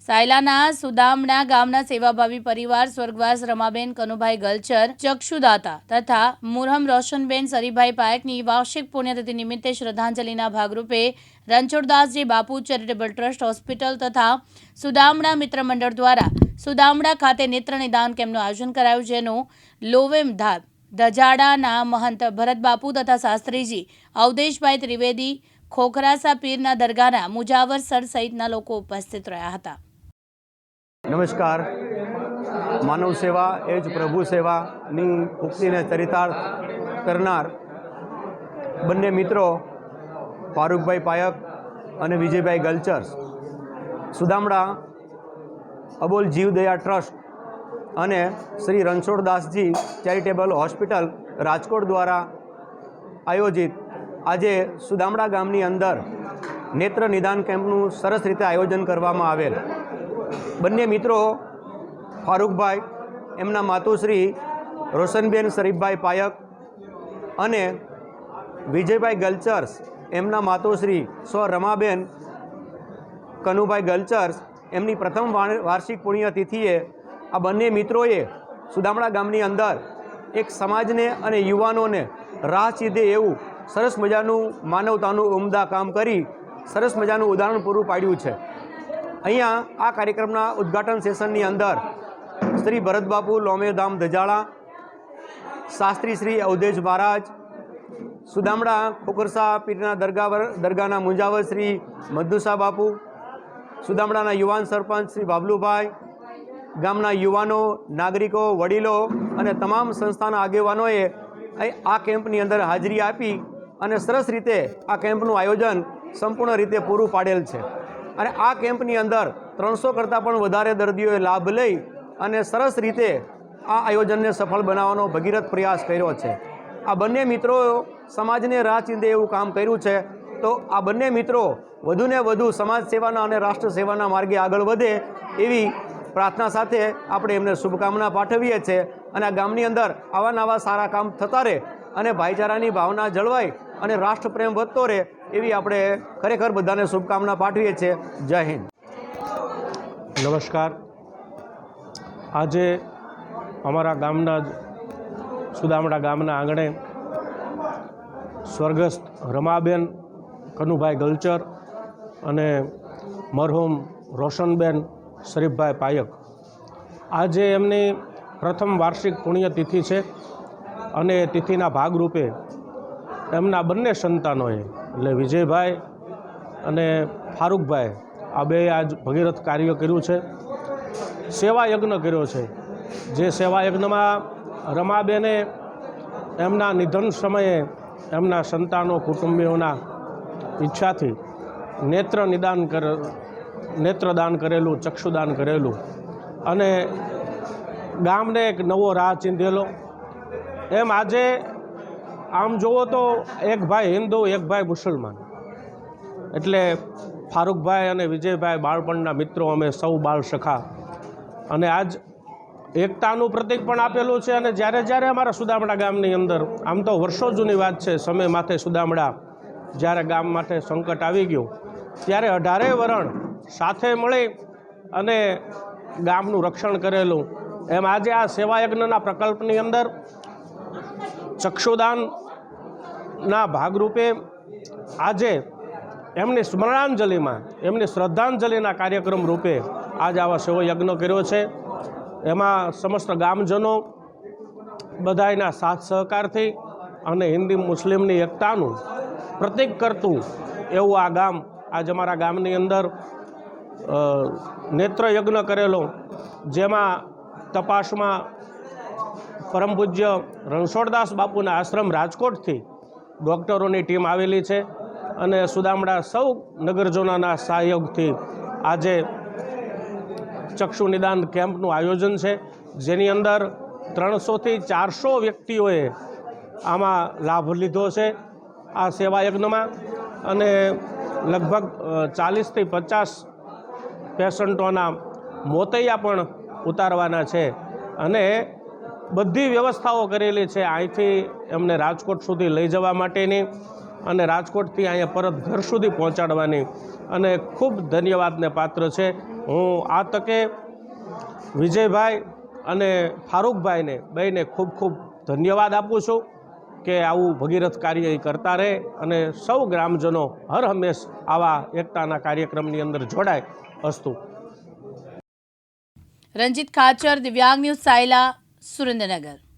સાયલાના સુદામણા ગામના સેવાભાવી પરિવાર સ્વર્ગવાસ રમાબેન કનુભાઈ ગલચર ચક્ષુદાતા તથા મુરહમ રોશનબેન સરીભાઈ પાયકની વાર્ષિક પુણ્યતિથિ નિમિત્તે શ્રદ્ધાંજલિના ભાગરૂપે રણછોડદાસજી બાપુ ચેરિટેબલ ટ્રસ્ટ હોસ્પિટલ તથા સુદામણા મિત્ર મંડળ દ્વારા સુદામણા ખાતે નેત્ર નિદાન કેમ્પનું આયોજન કરાયું, જેનું લોવેમ ધજાડાના મહંત ભરત બાપુ તથા શાસ્ત્રીજી અવધેશભાઈ ત્રિવેદી ખોખરાસા પીરના દરગાહના મુજાવર સર સહિતના લોકો ઉપસ્થિત રહ્યા હતા। નમસ્કાર। માનવ સેવા એ જ પ્રભુ સેવાની ઉક્તિને ચરિતાર્થ કરનાર બંને મિત્રો ફારૂકભાઈ પાયક અને વિજયભાઈ ગલચર સુદામડા અબોલ જીવદયા ટ્રસ્ટ અને શ્રી રણછોડદાસજી ચેરિટેબલ હોસ્પિટલ રાજકોટ દ્વારા આયોજિત આજે સુદામડા ગામની અંદર નેત્ર નિદાન કેમ્પનું સરસ રીતે આયોજન કરવામાં આવેલ। બંને મિત્રો ફારૂકભાઈ, એમના માતુશ્રી રોશનબેન શરીફભાઈ પાયક અને વિજયભાઈ ગલચર્સ, એમના માતુશ્રી સ્વ રમાબેન કનુભાઈ ગલચર્સ, એમની પ્રથમ વાર્ષિક પુણ્યતિથિએ આ બંને મિત્રોએ સુદામડા ગામની અંદર એક સમાજને અને યુવાનોને રાહ ચીધે એવું સરસ મજાનું માનવતાનું ઉમદા કામ કરી સરસ મજાનું ઉદાહરણ પૂરું પાડ્યું છે। અહીંયા આ કાર્યક્રમના ઉદ્ઘાટન સેશનની અંદર શ્રી ભરતબાપુ લોમેધામ ધજાળા, શાસ્ત્રી શ્રી અવધેશ મહારાજ, સુદામડા ખોખરસા પીરના દરગાહના મુંજાવર શ્રી મધુસા બાપુ, સુદામડાના યુવાન સરપંચ શ્રી બાબલુભાઈ, ગામના યુવાનો, નાગરિકો, વડીલો અને તમામ સંસ્થાના આગેવાનોએ આ કેમ્પની અંદર હાજરી આપી અને સરસ રીતે આ કેમ્પનું આયોજન સંપૂર્ણ રીતે પૂરું પાડેલ છે। અને આ કેમ્પની અંદર 300 કરતાં પણ વધારે દર્દીઓએ લાભ લઈ અને સરસ રીતે આ આયોજનને સફળ બનાવવાનો ભગીરથ પ્રયાસ કર્યો છે। આ બંને મિત્રો સમાજને રાહ ચીંધે એવું કામ કર્યું છે, તો આ બંને મિત્રો વધુને વધુ સમાજ સેવાના અને રાષ્ટ્ર સેવાના માર્ગે આગળ વધે એવી પ્રાર્થના સાથે આપણે એમને શુભકામના પાઠવીએ છીએ। અને આ ગામની અંદર આવા નવા સારા કામ થતા રહે અને ભાઈચારાની ભાવના જળવાય અને રાષ્ટ્રપ્રેમ વધતો રહે એવી આપણે ખરેખર બધાને શુભકામના પાઠવીએ છીએ। જય હિન્દ। નમસ્કાર। આજે અમારા ગામના જ સુદામડા ગામના આંગણે સ્વર્ગસ્થ રમાબેન કનુભાઈ ગલચર અને મરહુમ રોશનબેન શરીફભાઈ પાયક, આજે એમની પ્રથમ વાર્ષિક પુણ્યતિથિ છે અને તિથિના ભાગરૂપે એમના બંને સંતાનોએ એટલે વિજયભાઈ અને ફારૂકભાઈ આ બે આજ ભગીરથ કાર્ય કર્યું છે, સેવા યજ્ઞ કર્યો છે। જે સેવા યજ્ઞમાં રમાબેને એમના નિધન સમયે એમના સંતાનો કુટુંબીઓના ઈચ્છાથી નેત્રદાન કરેલું, ચક્ષુદાન કરેલું અને ગામને એક નવો રાહ ચીંધેલો। એમ આજે આમ જુઓ તો એક ભાઈ હિન્દુ, એક ભાઈ મુસલમાન, એટલે ફારૂકભાઈ અને વિજયભાઈ બાળપણના મિત્રો, અમે સૌ બાળ સખા, અને આજ એકતાનું પ્રતીક પણ આપેલું છે। અને જ્યારે અમારા સુદામડા ગામની અંદર, આમ તો વર્ષો જૂની વાત છે, સમય માથે સુદામડા જ્યારે ગામ માટે સંકટ આવી ગયું ત્યારે 18 વરણ સાથે મળી અને ગામનું રક્ષણ કરેલું। એમ આજે આ સેવાયજ્ઞના પ્રકલ્પની અંદર ચક્ષુદાનના ભાગરૂપે આજે એમની સ્મરણાંજલિમાં, એમની શ્રદ્ધાંજલિના કાર્યક્રમ રૂપે આજ આવા સેવાયજ્ઞ કર્યો છે। એમાં સમસ્ત ગામજનો બધાયના સાથ સહકારથી અને હિન્દી મુસ્લિમની એકતાનું પ્રતીક કરતું એવું આ ગામ આજ અમારા ગામની અંદર નેત્રયજ્ઞ કરેલો, જેમાં તપાસમાં પરમ પૂજ્ય રણછોડદાસ બાપુના આશ્રમ રાજકોટથી ડૉક્ટરોની ટીમ આવેલી છે અને સુદામડા સૌ નગરજનોના સહયોગથી આજે ચક્ષુ નિદાન કેમ્પનું આયોજન છે, જેની અંદર 300થી 400 વ્યક્તિઓએ આમાં લાભ લીધો છે આ સેવાયજ્ઞમાં, અને લગભગ 40થી 50 પેશન્ટોના મોતૈયા પણ ઉતારવાના છે અને બધી વ્યવસ્થાઓ કરેલી છે અહીંથી એમને રાજકોટ સુધી લઈ જવા માટેની અને રાજકોટથી અહીંયા પરત ઘર સુધી પહોંચાડવાની, અને ખૂબ ધન્યવાદને પાત્ર છે। હું આ તકે વિજયભાઈ અને ફારૂકભાઈને બેયને ખૂબ ખૂબ ધન્યવાદ આપું છું કે આવું ભગીરથ કાર્ય એ કરતા રહે અને સૌ ગ્રામજનો હર હંમેશ આવા એકતાના કાર્યક્રમની અંદર જોડાય. અસ્તુ. રંજીત ખાચર, દિવ્યાંગ ન્યૂઝ, સાયલા, સુરેન્દ્રનગર.